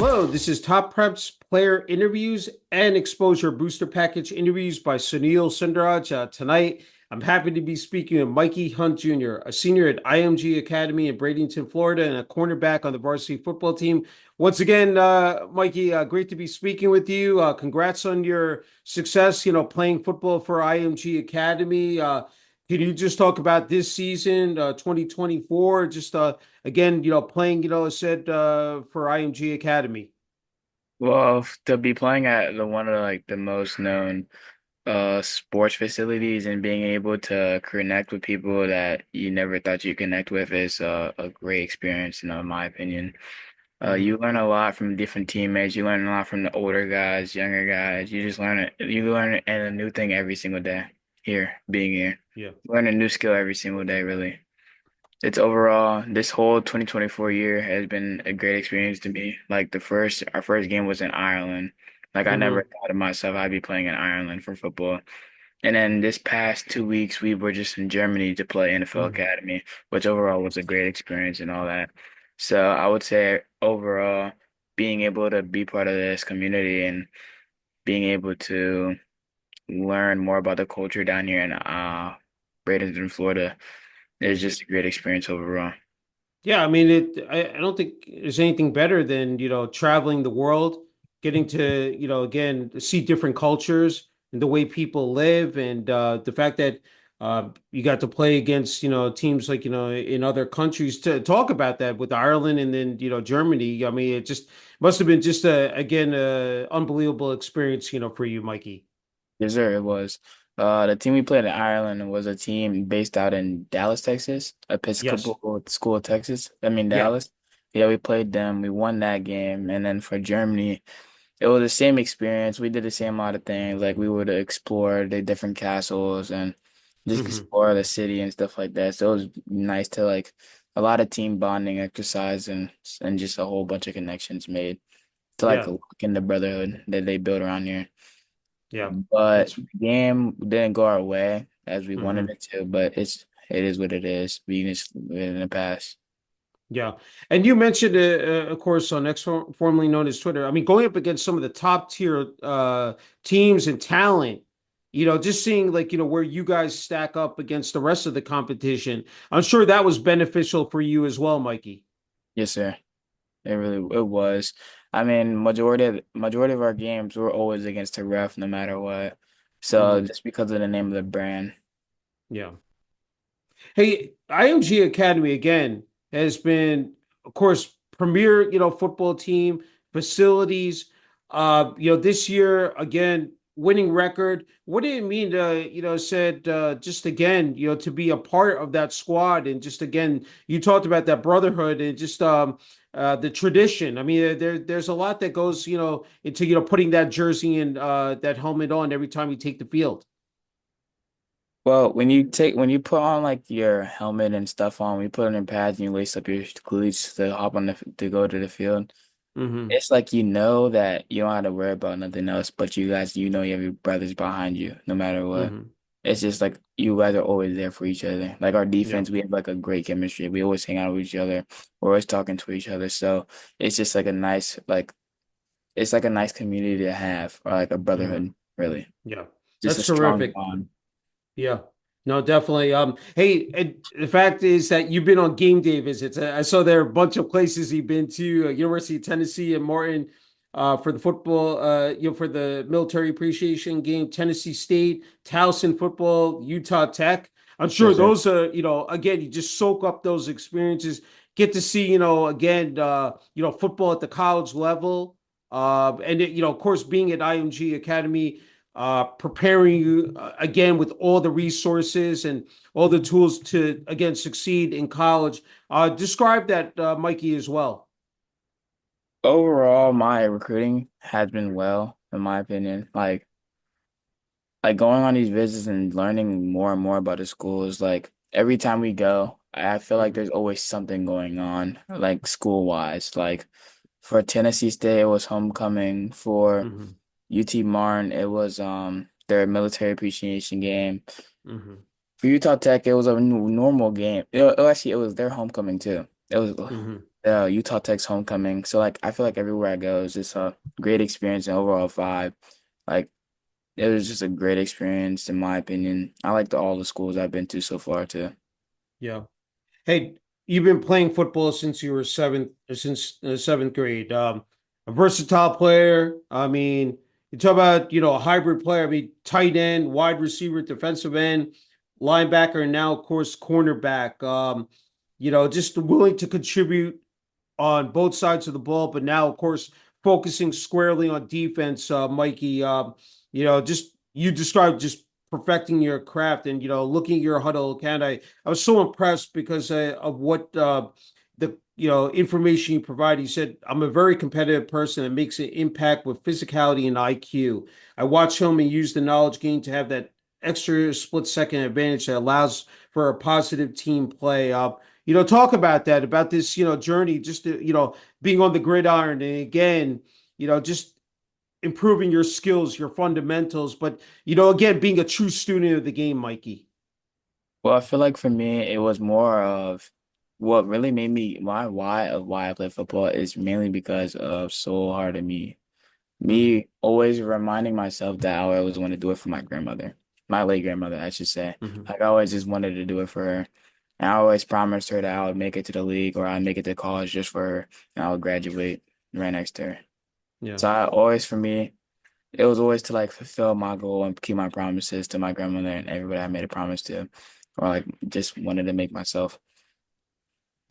Hello, this is Top Preps Player Interviews and Exposure Booster Package Interviews by Sunil Sunder. Tonight, I'm happy to be speaking with Mikey Hunt Jr., a senior at IMG Academy in Bradenton, Florida, and a cornerback on the varsity football team. Once again, Mikey, great to be speaking with you. Congrats on your success, playing football for IMG Academy. Can you just talk about this season, 2024? Just again, playing, I said for IMG Academy. Well, to be playing at one of the most known sports facilities and being able to connect with people that you never thought you'd connect with is a great experience, in my opinion. Hmm. You learn a lot from different teammates. You learn a lot from the older guys, younger guys. You just learn it. You learn a new thing every single day here, being here. Yeah. Learn a new skill every single day, really. It's overall, this whole 2024 year has been a great experience to me. Our first game was in Ireland. Like I never Hmm. thought of myself I'd be playing in Ireland for football. And then this past 2 weeks, we were just in Germany to play NFL Hmm. Academy, which overall was a great experience and all that. So I would say overall, being able to be part of this community and being able to learn more about the culture down here in Bradenton, Florida is just a great experience overall. Yeah, I mean I don't think there's anything better than, traveling the world, getting to, again, see different cultures and the way people live, and the fact that you got to play against, teams like, in other countries. To talk about that with Ireland and then, Germany. I mean, it just must have been just a unbelievable experience, for you, Mikey. Yes, sir, it was. The team we played in Ireland was a team based out in Dallas, Texas, Yes. Episcopal School, Texas. I mean, Yeah. Dallas. Yeah, we played them. We won that game. And then for Germany, it was the same experience. We did the same lot of things. Like we would explore the different castles and just Hmm. explore the city and stuff like that. So it was nice to a lot of team bonding exercise and just a whole bunch of connections made to Yeah. look in the brotherhood that they built around here. Yeah. But That's the game didn't go our way as we wanted mhm. it to, but it is what it is. We can just live in the past. Yeah. And you mentioned, of course, on X, formerly known as Twitter. I mean, going up against some of the top tier teams and talent, just seeing like, where you guys stack up against the rest of the competition. I'm sure that was beneficial for you as well, Mikey. Yes, sir. It was. I mean, majority of our games were always against a ref, no matter what. So Hmm. just because of the name of the brand. Yeah. Hey, IMG Academy again has been, of course, premier, football team, facilities. This year again, winning record. What did it mean to, said just again, to be a part of that squad and just again, you talked about that brotherhood and just the tradition. I mean, there's a lot that goes, into, putting that jersey and that helmet on every time you take the field. Well, when you put on your helmet and stuff on, when you put on your pads and you lace up your cleats to hop on to go to the field. Hmm. It's like that you don't have to worry about nothing else, but you have your brothers behind you no matter what. Hmm. It's just like you guys are always there for each other. Like our Yeah. defense, we have like a great chemistry. We always hang out with each other. We're always talking to each other. So it's just like it's like a nice community to have, or like a Hmm. brotherhood, really. Yeah. Just a That's strong terrific. bond. Yeah. No, definitely. Hey, and the fact is that you've been on game day visits. I saw there are a bunch of places you've been to, University of Tennessee and Martin, for the football, for the military appreciation game, Tennessee State, Towson football, Utah Tech. I'm sure Yes, sir. those are, again, you just soak up those experiences, get to see, again, football at the college level. And of course, being at IMG Academy, preparing you again with all the resources and all the tools to again succeed in college. Describe that, Mikey, as well. Overall, my recruiting has been well, in my opinion. Like going on these visits and learning more and more about the schools, like every time we go, I feel like Hmm. there's always something going on, like school wise. Like for Tennessee State, it was homecoming. For Hmm. UT Martin, it was their military appreciation game. Hmm. For Utah Tech, it was a normal game. Actually, it was their homecoming too. It was Hmm. Utah Tech's homecoming. So like I feel like everywhere I go is just a great experience and overall vibe. Like it was just a great experience in my opinion. I liked all the schools I've been to so far too. Yeah. Hey, you've been playing football since you were since seventh grade. A versatile player. I mean, you talk about, a hybrid player. I mean, tight end, wide receiver, defensive end, linebacker, and now, of course, cornerback. Just willing to contribute on both sides of the ball, but now, of course, focusing squarely on defense, Mikey. Just you described just perfecting your craft and looking at your huddle account. I was so impressed because of what the information you provide. He said, "I'm a very competitive person that makes an impact with physicality and IQ. I watch him and use the knowledge gained to have that extra split second advantage that allows for a positive team play." Talk about that, about this, journey, just to, being on the gridiron and again, just improving your skills, your fundamentals, but again, being a true student of the game, Mikey. Well, I feel like for me, it was more of what really made me my why of why I play football is mainly because of so hard of me. Mm-hmm. Me always reminding myself that I always want to do it for my grandmother, my late grandmother, I should say. Mm-hmm. Like I always just wanted to do it for her. And I always promised her that I would make it to the league or I'd make it to college just for her and I would graduate right next to her. Yeah. So I always, for me, it was always to like fulfill my goal and keep my promises to my grandmother and everybody I made a promise to, or like just wanted to make myself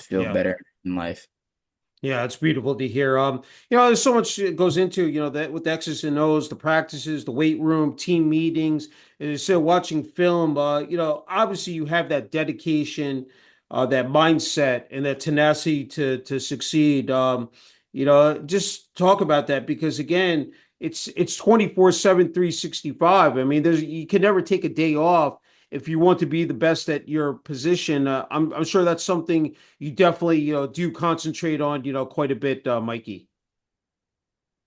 feel Yeah. better in life. Yeah, it's beautiful to hear. There's so much that goes into, that with the X's and O's, the practices, the weight room, team meetings, and so watching film, obviously you have that dedication, that mindset and that tenacity to succeed. Just talk about that because again, it's 24/7, 365. I mean, you can never take a day off if you want to be the best at your position. I'm sure that's something you definitely do concentrate on quite a bit, Mikey.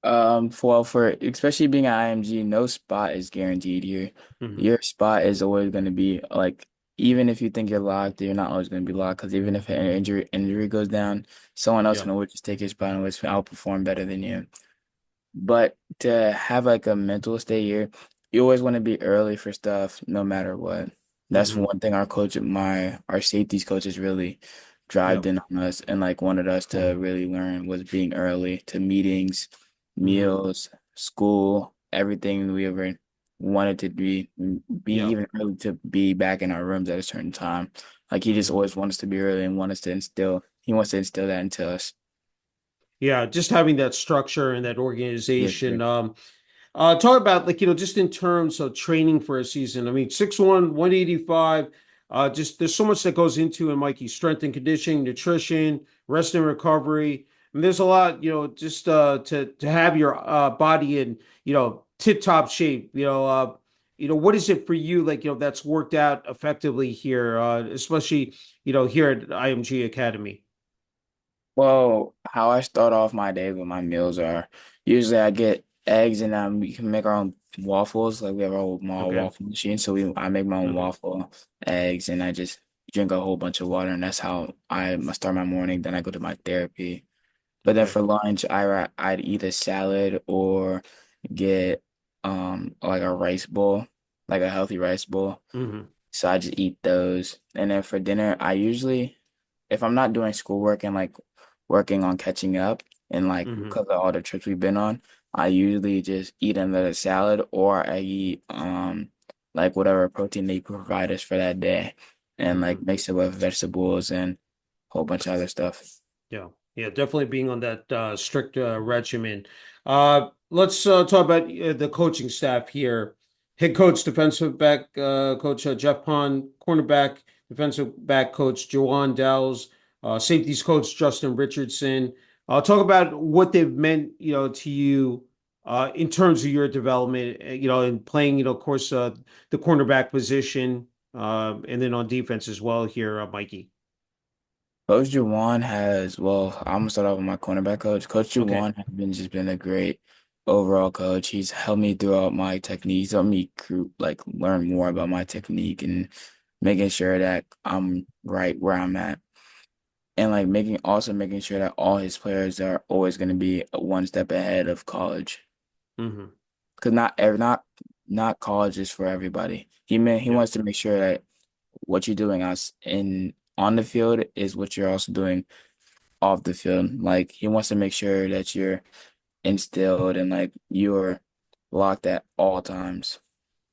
For especially being at IMG, no spot is guaranteed here. Hmm. Your spot is always going to be like, even if you think you're locked, you're not always going to be locked because even if an injury goes down, someone else Yeah. can always just take your spot and always outperform better than you. But to have like a mental state here, you always want to be early for stuff, no matter what. That's Hmm. one thing our safeties coaches really Yeah. drived in on us and like wanted us to really learn was being early to meetings, Hmm. meals, school, everything we ever wanted to be Yeah. even early to be back in our rooms at a certain time. Like he just Hmm. always wants us to be early and he wants to instill that into us. Yeah, just having that structure and that Yes, organization. sir. Talk about like, just in terms of training for a season. I mean, 6'1", 185. Just there's so much that goes into it, Mikey. Strength and conditioning, nutrition, rest and recovery. And there's a lot, just to have your body in, tip top shape. What is it for you, like, that's worked out effectively here, especially, here at IMG Academy? Well, how I start off my day with my meals are usually I get eggs and we can make our own waffles. Like we have our own small Okay. waffle machine, so I make my own Okay. waffle, eggs, and I just drink a whole bunch of water, and that's how I start my morning. Then I go to my therapy. But then Okay. for lunch, I'd eat a salad or get like a rice bowl, like a healthy rice bowl. Hmm. So I just eat those. And then for dinner, I usually, if I'm not doing schoolwork and like working on catching up and like Hmm. because of all the trips we've been on, I usually just eat another salad or I eat like whatever protein they provide us for that day and like Hmm. mix it with vegetables and a whole bunch of other stuff. Yeah, yeah, definitely being on that strict regimen. Let's talk about the coaching staff here. Head coach, defensive back coach Jeff Pond, cornerback, defensive back coach Joanne Dowles, safeties coach Justin Richardson. Talk about what they've meant, to you in terms of your development, in playing, of course, the cornerback position, and then on defense as well here, Mikey. Coach Juwan I'm gonna start off with my cornerback coach. Coach Okay. Juwan has been a great overall coach. He's helped me throughout my technique. He's helped me like learn more about my technique and making sure that I'm right where I'm at. and like making sure that all his players are always going to be one step ahead of college. Hmm. Because not college is for everybody. He Yeah. wants to make sure that what you're doing as in on the field is what you're also doing off the field. Like he wants to make sure that you're instilled and like you're locked at all times.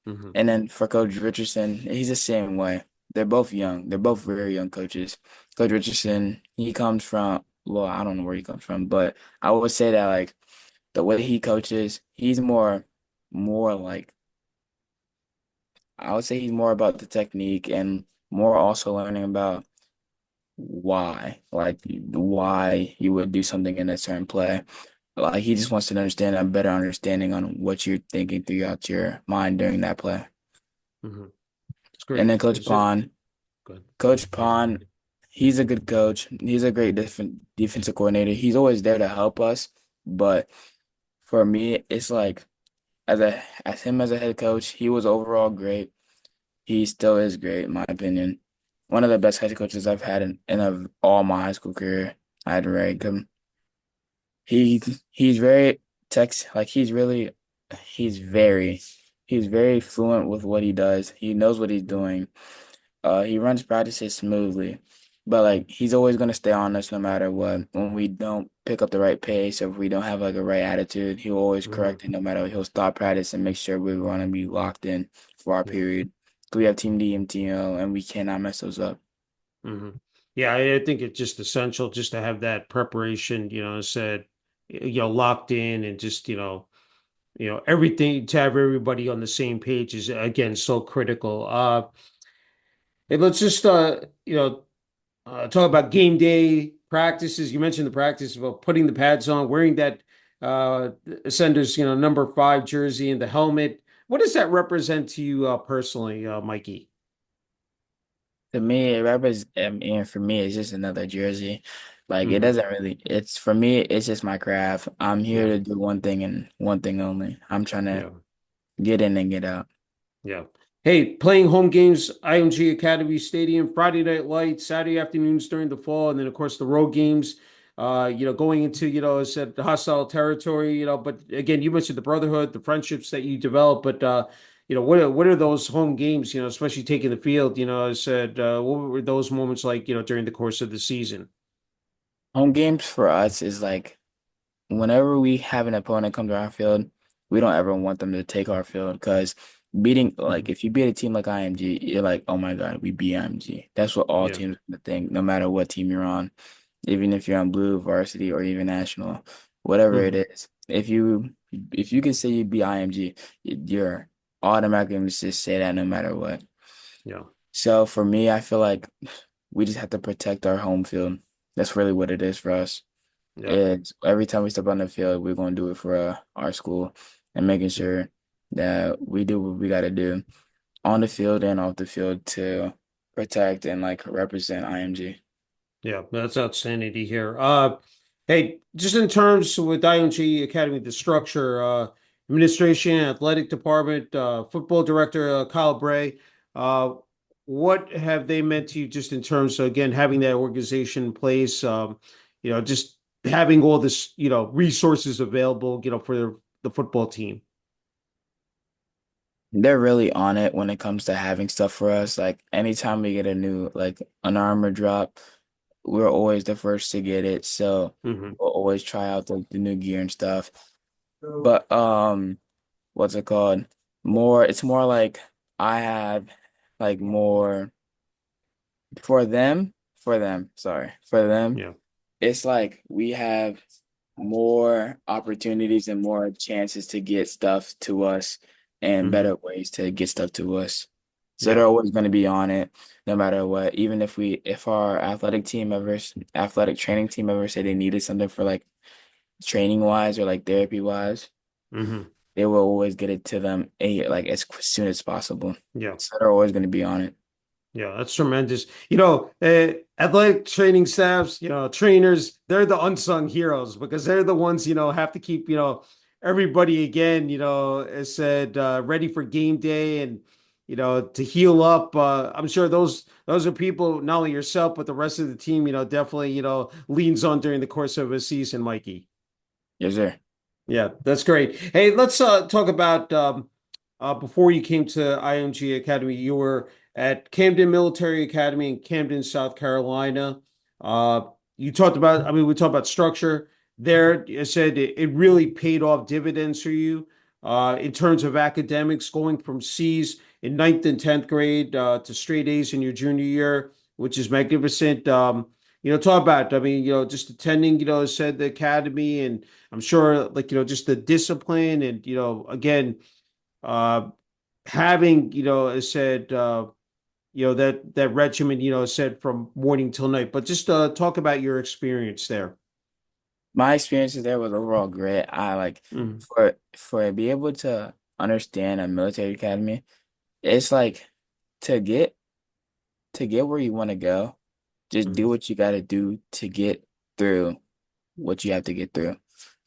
Hmm. And then for Coach Richardson, he's the same way. They're both young. They're both very young coaches. Coach Richardson, he comes from, well, I don't know where he comes from, but I would say that like the way he coaches, he's more like I would say he's more about the technique and more also learning about why you would do something in a certain play. Like he just wants to understand a better understanding on what you're thinking throughout your mind during that play. Hmm. It's And great. then Is it good? Coach Pond, he's a good coach. He's a great defensive coordinator. He's always there to help us. But for me, it's like as him as a head coach, he was overall great. He still is great, in my opinion. One of the best head coaches I've had in of all my high school career. I'd rank him. He he's very like he's very he's very fluent with what he does. He knows what he's doing. He runs practices smoothly, but like he's always gonna stay on us no matter what. When we don't pick up the right pace or if we don't have like a right attitude, he'll always Hmm. correct it no matter what. He'll stop practice and make sure we're gonna be locked in for our Yeah. period. 'Cause we have Team D and TO and we cannot mess those up. Hmm. Yeah, I think it's just essential just to have that preparation, said, locked in and just, everything to have everybody on the same page is again so critical. Hey, let's just talk about game day practices. You mentioned the practice about putting the pads on, wearing that Ascender's, number 5 jersey and the helmet. What does that represent to you personally, Mikey? To me, rappers, and for me, it's just another jersey. Like it Hmm. doesn't really. It's for me, it's just my craft. I'm here Yeah, to do one thing and one thing only. I'm trying to yeah. get in and get out. Yeah. Hey, playing home games, IMG Academy Stadium, Friday night lights, Saturday afternoons during the fall, and then of course the road games. Going into, I said hostile territory, but again, you mentioned the brotherhood, the friendships that you develop, but what are those home games, especially taking the field, I said, what were those moments like, during the course of the season? Home games for us is like whenever we have an opponent come to our field, we don't ever want them to take our field because beating like Mhm. if you beat a team like IMG, you're like, oh my God, we beat IMG. That's what all Yeah. teams think, no matter what team you're on, even if you're on blue, varsity, or even national, whatever it Hmm. is. If you can say you beat IMG, you're automatically gonna just say that no matter what. Yeah. So for me, I feel like we just have to protect our home field. That's really what it is for us. Yeah. It's every time we step on the field, we're going to do it for our school and making sure that we do what we got to do on the field and off the field to protect and like represent IMG. Yeah, that's outstanding to hear. Hey, just in terms with IMG Academy, the structure, administration, athletic department, football director Kyle Bray, uh, what have they meant to you just in terms of, again, having that organization in place, just having all this, resources available, for the football team? They're really on it when it comes to having stuff for us. Like anytime we get a new like an armor drop, we're always the first to get it. So Hmm. we'll always try out the new gear and stuff. But what's it called? It's more like I have like more for them, Yeah. it's like we have more opportunities and more chances to get stuff to us and Hmm. better ways to get stuff to us. So they're Yeah. always going to be on it no matter what. Even if our athletic training team ever said they needed something for like training wise or like therapy wise, Hmm. they will always get it to them like as soon as possible. Yeah. So they're always going to be on it. Yeah, that's tremendous. Athletic training staffs, trainers, they're the unsung heroes because they're the ones, have to keep, everybody again, as said, ready for game day. And, to heal up. I'm sure those are people, not only yourself, but the rest of the team, definitely, leans on during the course of a season, Mikey. Yes, sir. Yeah, that's great. Hey, let's talk about before you came to IMG Academy, you were at Camden Military Academy in Camden, South Carolina. Uh, you talked about, I mean, we talked about structure there. You said it really paid off dividends for you in terms of academics, going from C's in ninth and 10th grade to straight A's in your junior year, which is magnificent. Talk about, I mean, just attending, said the academy, and I'm sure, like, just the discipline and, again, uh, having, as said, that regimen, said from morning till night. But just talk about your experience there. My experiences there was overall great. I like Mm, for be able to understand a military academy, it's like to get to get where you want to go, just do mm, what you got to do to get through what you have to get through.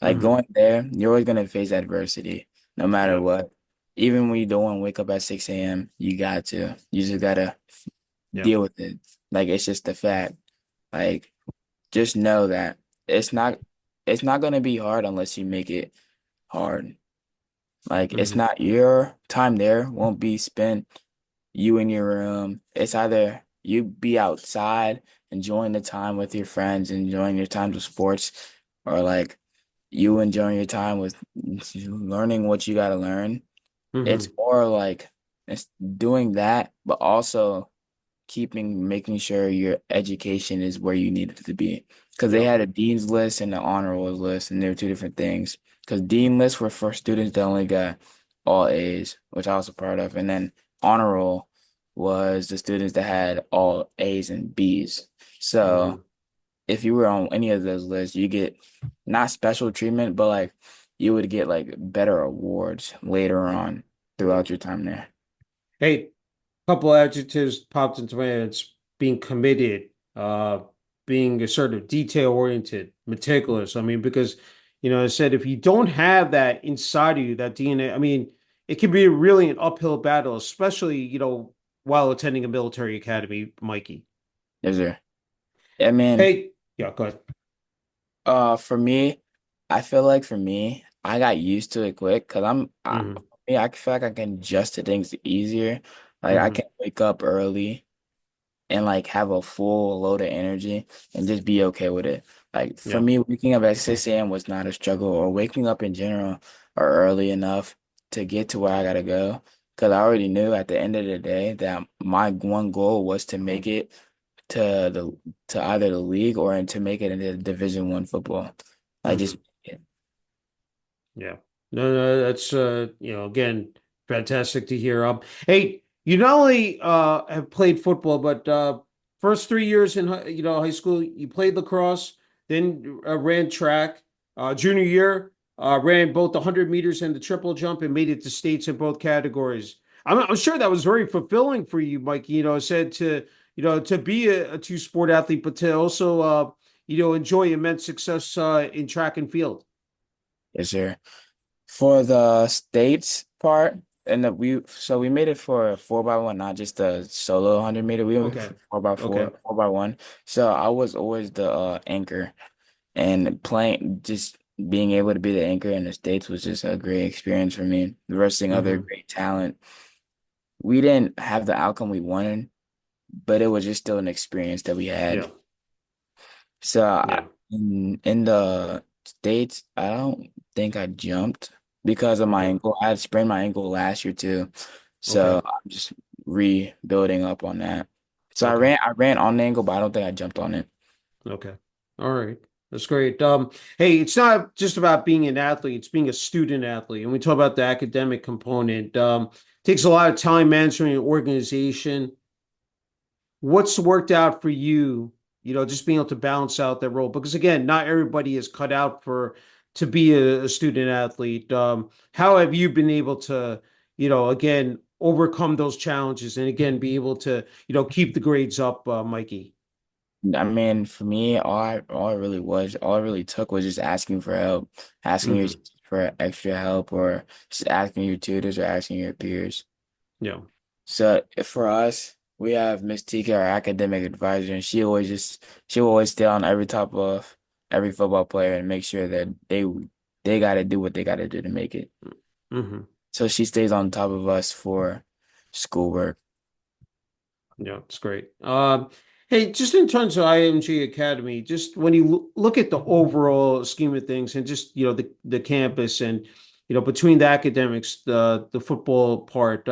Like mm, going there, you're always gonna face adversity, no matter yeah, what. Even when you don't want to wake up at 6 a.m., you got to. You just gotta yeah, deal with it. Like it's just a fact. Like just know that it's not it's not gonna be hard unless you make it hard. Like it's mm, not your time there won't be spent you in your room. It's either you be outside enjoying the time with your friends, enjoying your time with sports, or like you enjoying your time with learning what you got to learn. It's mm, more like it's doing that, but also making sure your education is where you need it to be. Because they yeah, had a dean's list and an honor roll list, and they're two different things. Because dean lists were for students that only got all A's, which I was a part of, and then honor roll was the students that had all A's and B's. So mm, if you were on any of those lists, you get not special treatment, but like you would get like better awards later on yeah. throughout your time there. Hey, couple adjectives popped into my head. It's being committed, being a sort of detail oriented, meticulous. I mean, because, I said if you don't have that inside of you, that DNA, I mean, it can be really an uphill battle, especially, while attending a military academy, Mikey. Is there? I mean, Hey, yeah, go ahead. For me, I feel like for me, I got used to it quick because Hmm. I feel like I can adjust to things easier. Like I Hmm. can wake up early and like have a full load of energy and just be okay with it. Like for Yeah. me, waking up at 6 a.m. was not a struggle, or waking up in general or early enough to get to where I gotta go. Because I already knew at the end of the day that my one goal was to make it to to either the league or to make it into Division 1 football. I just Hmm. Yeah. No, that's again, fantastic to hear. Hey, you not only have played football, but first 3 years in high school, you played lacrosse, then ran track. Junior year, ran both the 100 meters and the triple jump and made it to states in both categories. I'm sure that was very fulfilling for you, Mike. Said to be a two-sport athlete, but to also enjoy immense success in track and field. Yes, sir. For the states part, and we made it for a 4x1, not just a solo 100 meter. We went Okay. for 4x4, Okay. 4x1. So I was always the anchor, and playing just being able to be the anchor in the states was just a great experience for me. Versing other Hmm. great talent. We didn't have the outcome we wanted, but it was just still an experience that we had. Yeah. So Yeah. in the States, I don't think I jumped because of my Okay. ankle. I had sprained my ankle last year too. Okay. So I'm just rebuilding up on that. So Okay. I ran on the ankle, but I don't think I jumped on it. Okay. All right. That's great. Hey, it's not just about being an athlete, it's being a student athlete. And we talk about the academic component. Takes a lot of time management and organization. What's worked out for you, just being able to balance out that role? Because again, not everybody is cut out for to be a student athlete. How have you been able to, again, overcome those challenges and again be able to, keep the grades up, Mikey? I mean, for me, all I really took was just asking for help, asking your Hmm. teachers for extra help, or just asking your tutors or asking your peers. Yeah. So for us, we have Miss Tika, our academic advisor, and she will always stay on every top of every football player and make sure that they got to do what they got to do to make it. Hmm. So she stays on top of us for schoolwork. Yeah, it's great. Hey, just in terms of IMG Academy, just when you look at the overall scheme of things and just, the campus and, between the academics, the football part,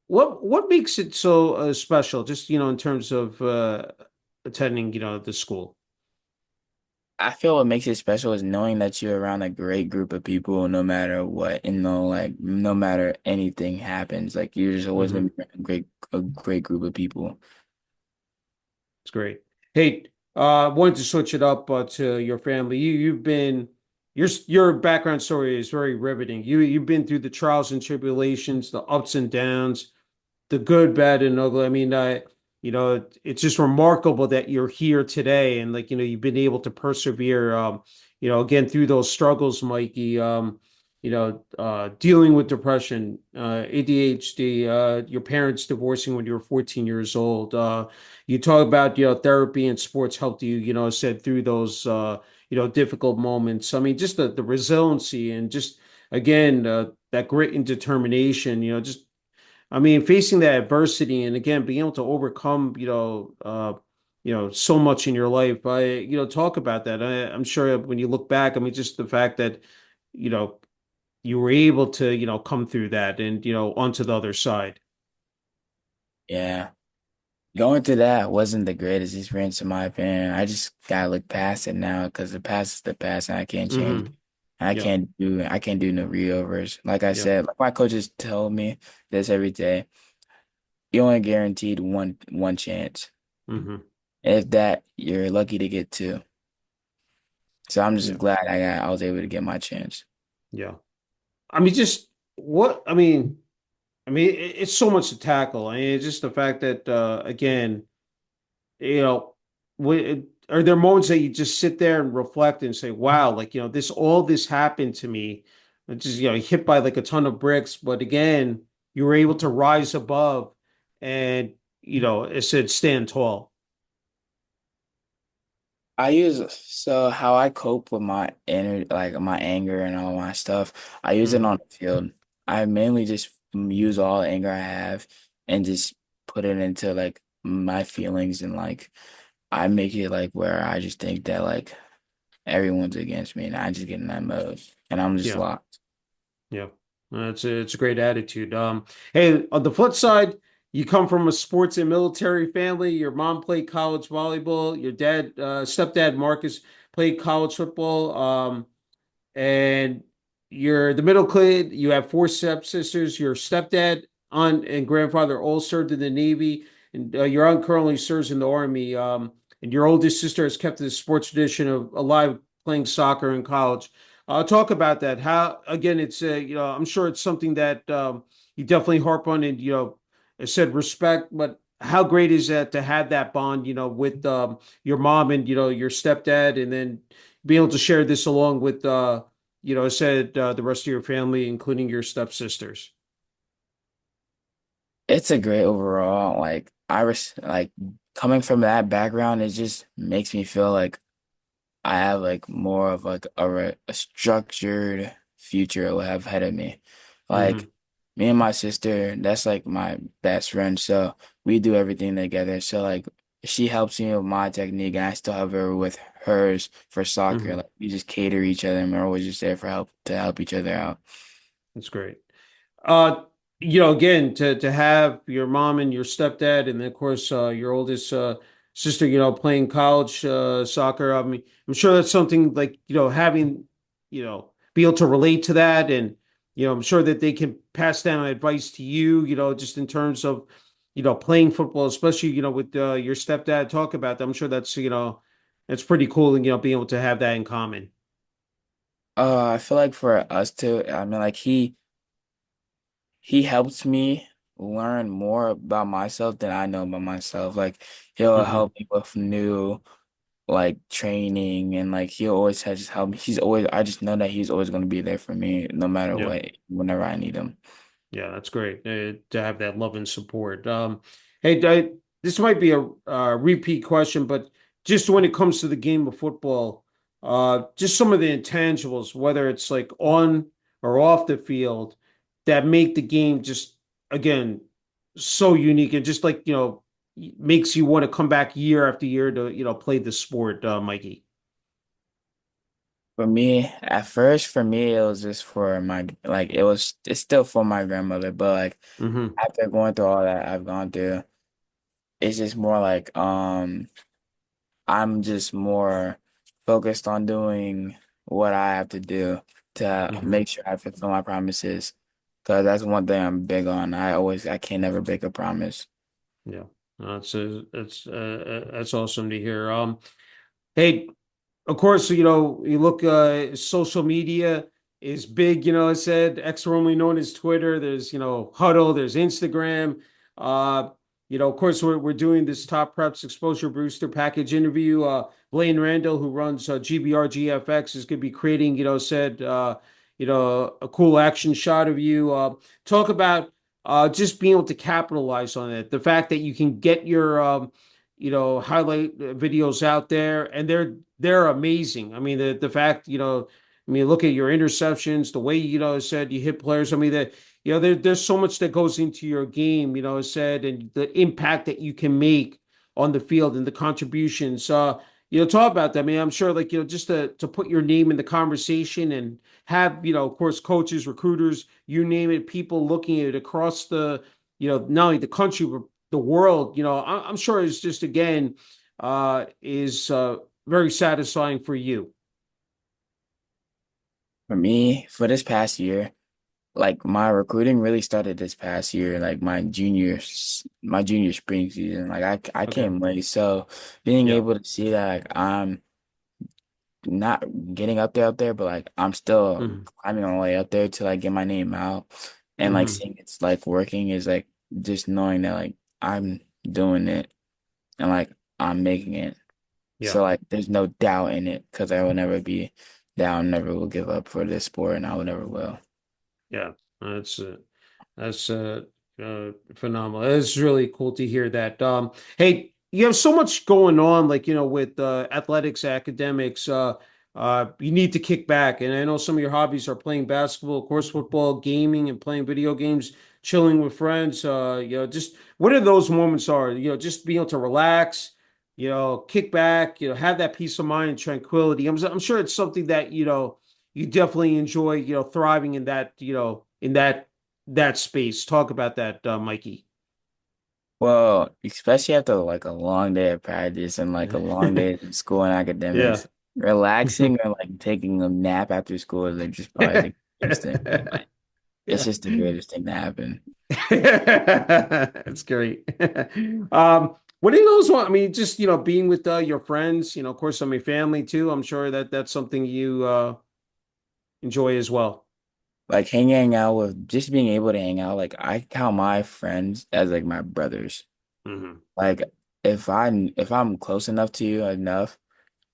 what makes it so special, just, in terms of attending, the school? I feel what makes it special is knowing that you're around a great group of people no matter what, like no matter anything happens. Like you're just always Hmm. gonna be around a great group of people. It's great. Hey, wanted to switch it up to your family. You've been your background story is very riveting. You've been through the trials and tribulations, the ups and downs, the good, bad, and ugly. I mean, it's just remarkable that you're here today, and like, you've been able to persevere. Again through those struggles, Mikey. Dealing with depression, ADHD, your parents divorcing when you were 14 years old. You talk about, therapy and sports helped you, said through those, difficult moments. I mean, just the resiliency and just again, that grit and determination, just I mean, facing that adversity and again being able to overcome, so much in your life. Talk about that. I'm sure when you look back, I mean, just the fact that, you know, you were able to, come through that and, onto the other side. Yeah. Going through that wasn't the greatest experience in my opinion. I just gotta look past it now because the past is the past and I can't change it. Hmm. Yeah. I can't do no reovers. Like I Yeah. said, like my coaches told me this every day. You only guaranteed one chance. Hmm. If that, you're lucky to get two. So I'm just Yeah. glad I was able to get my chance. Yeah. I mean, just what, I mean, it's so much to tackle. I mean, it's just the fact that, again, you know, are there moments that you just sit there and reflect and say, wow, like, all this happened to me, just, hit by like a ton of bricks, but again, you were able to rise above and, it said stand tall. I use so how I cope with my inner like my anger and all my stuff. I use it on Hmm. the field. I mainly just use all the anger I have and just put it into like my feelings and like I make it like where I just think that like everyone's against me and I just get in that mode and I'm just Yeah. locked. Yeah. It's a great attitude. Hey, on the flip side, you come from a sports and military family. Your mom played college volleyball. Your dad, stepdad Marcus played college football. And you're the middle kid. You have four stepsisters. Your stepdad, aunt, and grandfather all served in the Navy, and your aunt currently serves in the Army. And your oldest sister has kept the sports tradition of alive, playing soccer in college. Talk about that. How again? It's I'm sure it's something that you definitely harp on, and I said respect, but how great is that to have that bond, with your mom and your stepdad, and then be able to share this along with said the rest of your family, including your stepsisters. It's a great overall like like coming from that background it just makes me feel like I have like more of like a structured future I have ahead of me. Like Hmm. me and my sister, that's like my best friend. So we do everything together. So like she helps me with my technique and I still help her with hers for soccer. Hmm. Like we just cater each other and we're always just there for help to help each other out. That's great. Uh, again, to have your mom and your stepdad, and then of course your oldest sister, playing college soccer. I mean, I'm sure that's something like having, be able to relate to that, and I'm sure that they can pass down advice to you, just in terms of playing football, especially with your stepdad. Talk about that. I'm sure that's that's pretty cool, and being able to have that in common. I feel like for us to, I mean, like he helps me learn more about myself than I know about myself. Like he'll Hmm. help me with new like training and like he always has just help me. He's always I just know that he's always gonna be there for me no matter Yeah. what, whenever I need him. Yeah, that's great to have that love and support. Hey, this might be a repeat question, but just when it comes to the game of football, just some of the intangibles, whether it's like on or off the field, that make the game just again so unique and just like makes you want to come back year after year to play the sport, Mikey. For me, at first, for me, it was just for my, like, it's still for my grandmother, but like, Hmm. after going through all that I've gone through, it's just more like, I'm just more focused on doing what I have to do to Hmm. make sure I fulfill my promises. Because that's one thing I'm big on. I can't never break a promise. Yeah, that's awesome to hear. Hey, of course, you look, social media is big, I said, formerly known as Twitter. There's, Huddle, there's Instagram. Uh, of course, we're doing this Top Preps Exposure Booster package interview. Blaine Randall, who runs GBR GFX, is going to be creating, a cool action shot of you. Talk about just being able to capitalize on it. The fact that you can get your, highlight videos out there, and they're amazing. I mean, the fact, I mean, look at your interceptions, the way, said you hit players. I mean, that, there's so much that goes into your game, said, and the impact that you can make on the field and the contributions. Talk about that. I mean, I'm sure, like, just to put your name in the conversation and have, of course, coaches, recruiters, you name it, people looking at it across the, not only the country, but the world, I'm sure it's just again is very satisfying for you. For me, for this past year, like my recruiting really started this past year, like my junior spring season. Like I Okay. came late, so being Yeah. able to see that like I'm not getting up there, but like I'm still Hmm. climbing my way up there to like get my name out, and like Hmm. seeing it's like working is like just knowing that like I'm doing it and like I'm making it. Yeah. So like there's no doubt in it because I will never be down, never will give up for this sport, and I will never will. Yeah. That's that's phenomenal. It's really cool to hear that. Hey, you have so much going on, like, with athletics, academics. You need to kick back. And I know some of your hobbies are playing basketball, of course, football, gaming, and playing video games, chilling with friends. Just what are those moments are, just being able to relax, kick back, have that peace of mind and tranquility. I'm sure it's something that, you definitely enjoy, thriving in that, in that space. Talk about that, Mikey. Well, especially after like a long day of practice and like a long day of school and Yeah. academics, relaxing or like taking a nap after school is like just probably the greatest thing. Like it's Yeah. just the greatest thing to happen. That's great. What do those want? I mean, just, being with your friends, of course, some of your family too. I'm sure that that's something you enjoy as well. Like hanging out with just being able to hang out, like I count my friends as like my brothers. Hmm. Like if I'm close enough to you enough,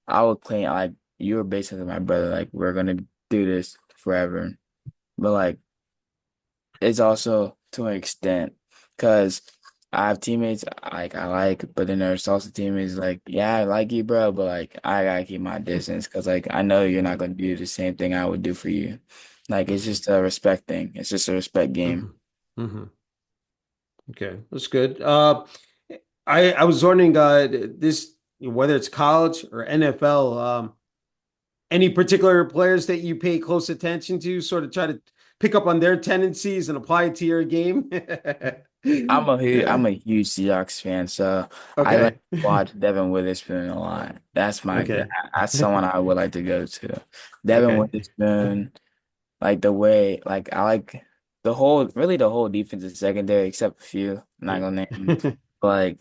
I would claim like you're basically my brother. Like we're gonna do this forever. But like it's also to an extent because I have teammates like I like, but then there's also teammates like, yeah, I like you, bro, but like I gotta keep my distance because like I know you're not gonna do the same thing I would do for you. Like it's Hmm. just a respect thing. It's just a respect game. Hmm. Hmm. Okay, that's good. I was wondering, this, whether it's college or NFL, any particular players that you pay close attention to, sort of try to pick up on their tendencies and apply it to your game? I'm a huge Seahawks fan, so I like Okay. to watch Devin Witherspoon a lot. Okay. That's someone I would like to go to. Devin Okay. Witherspoon. Like the way, like I like really the whole defensive secondary except a few. I'm not Yeah. gonna name them, but like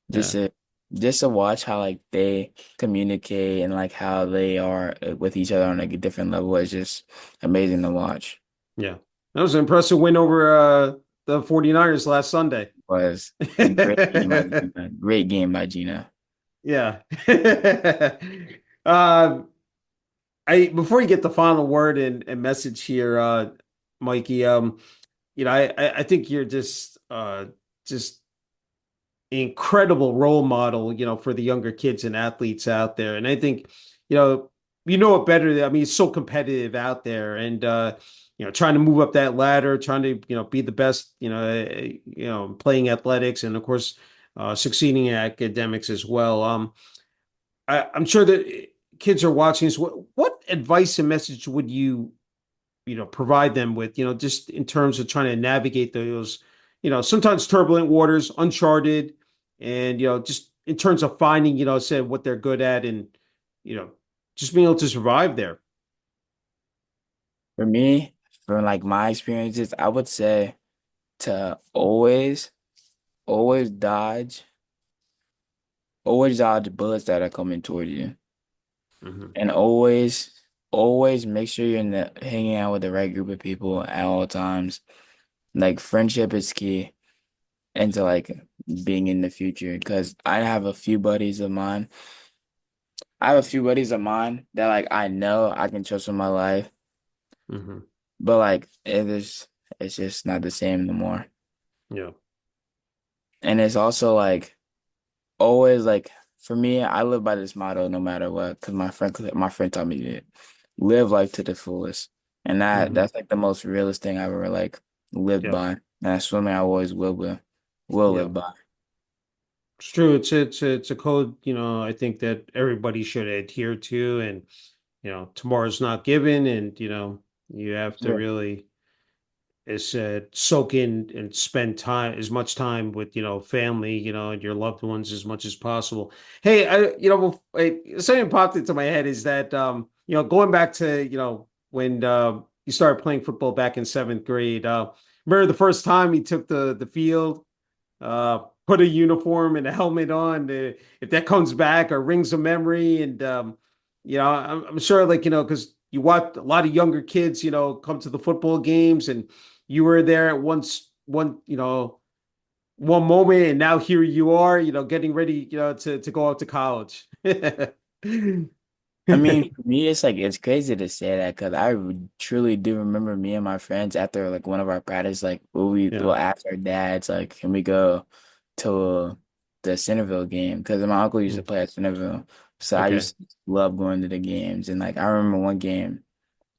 just Yeah. to just to watch how like they communicate and like how they are with each other on like a different level is just amazing to watch. Yeah. That was an impressive win over the 49ers last Sunday. Was a great game by Gina. Great game by Gina. Yeah. Uh, before you get the final word and message here, Mikey, I think you're just incredible role model, for the younger kids and athletes out there. And I think, you know, you know it better. I mean, it's so competitive out there, and trying to move up that ladder, trying to, be the best, playing athletics, and of course, succeeding in academics as well. I'm sure that kids are watching this. What advice and message would you, provide them with, just in terms of trying to navigate those, sometimes turbulent waters, uncharted, and, just in terms of finding, say what they're good at, and, you know, just being able to survive there. For me, from like my experiences, I would say to always dodge, always dodge bullets that are coming toward you. Hmm. And always make sure you're hanging out with the right group of people at all times. Like friendship is key into like being in the future. Because I have a few buddies of mine that like I know I can trust with my life, Hmm. but like it's just not the same no more. Yeah. And it's also like always like for me, I live by this motto no matter what, because my friend taught me to live life to the fullest. And Hmm. that's like the most realist thing I've ever like lived Yeah. by. And that's something I always will Yeah. live by. It's true. It's a code, I think that everybody should adhere to, and, tomorrow's not given, and, you have to Sure. really, is soak in and spend time, as much time with, family, and your loved ones as much as possible. Hey, something popped into my head is that, going back to, when you started playing football back in seventh grade. Remember the first time you took the field, put a uniform and a helmet on, if that comes back or rings a memory. And I'm sure, like, because you watch a lot of younger kids, come to the football games, and you were there at one moment, and now here you are, getting ready, to go out to college. I mean, for me, it's like it's crazy to say that because truly do remember me and my friends after like one of our practice, like Yeah. will ask our dads like, can we go to the Centerville game? Because my uncle used to Mm. play at Centerville, so I Okay. used to love going to the games. And like I remember one game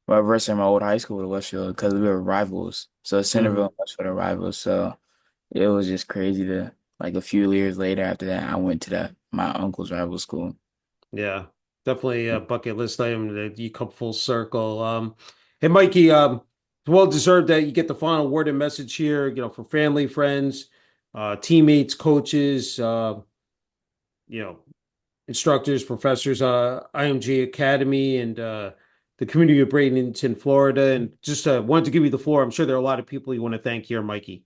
where I versed in my old high school with Westfield because we were rivals. So Centerville Hmm. and Westfield are rivals. So it was just crazy to like a few years later after that, I went to my uncle's rival school. Yeah, definitely a bucket list item that you come full circle. Hey, Mikey, it's well deserved that you get the final word and message here, for family, friends, teammates, coaches, you know, instructors, professors, IMG Academy, and the community of Bradenton, Florida. And just wanted to give you the floor. I'm sure there are a lot of people you want to thank here, Mikey.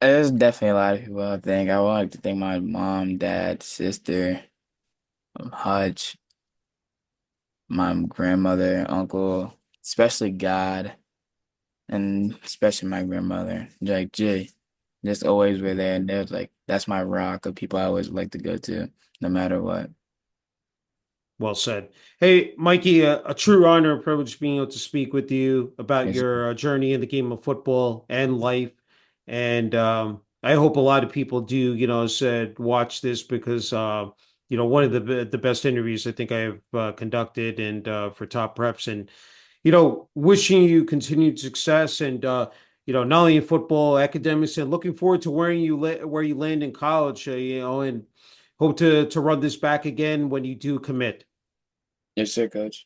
There's definitely a lot of people I think. I would like to thank my mom, dad, sister, Hutch, my grandmother, uncle, especially God, and especially my grandmother. Like Jay, just always were there. And there's like that's my rock of people I always like to go to, no matter what. Well said. Hey, Mikey, a true honor and privilege being able to speak with you about It's, your journey in the game of football and life. And I hope a lot of people do, said watch this, because one of the best interviews I think I have conducted, and for top preps, and wishing you continued success, and not only in football, academics, and looking forward to where you land in college, and hope to run this back again when you do commit. yes, sir, coach.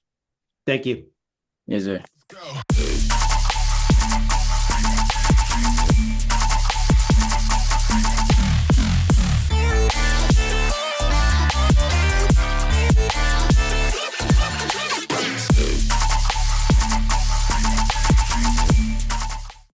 Thank you. Yes, sir.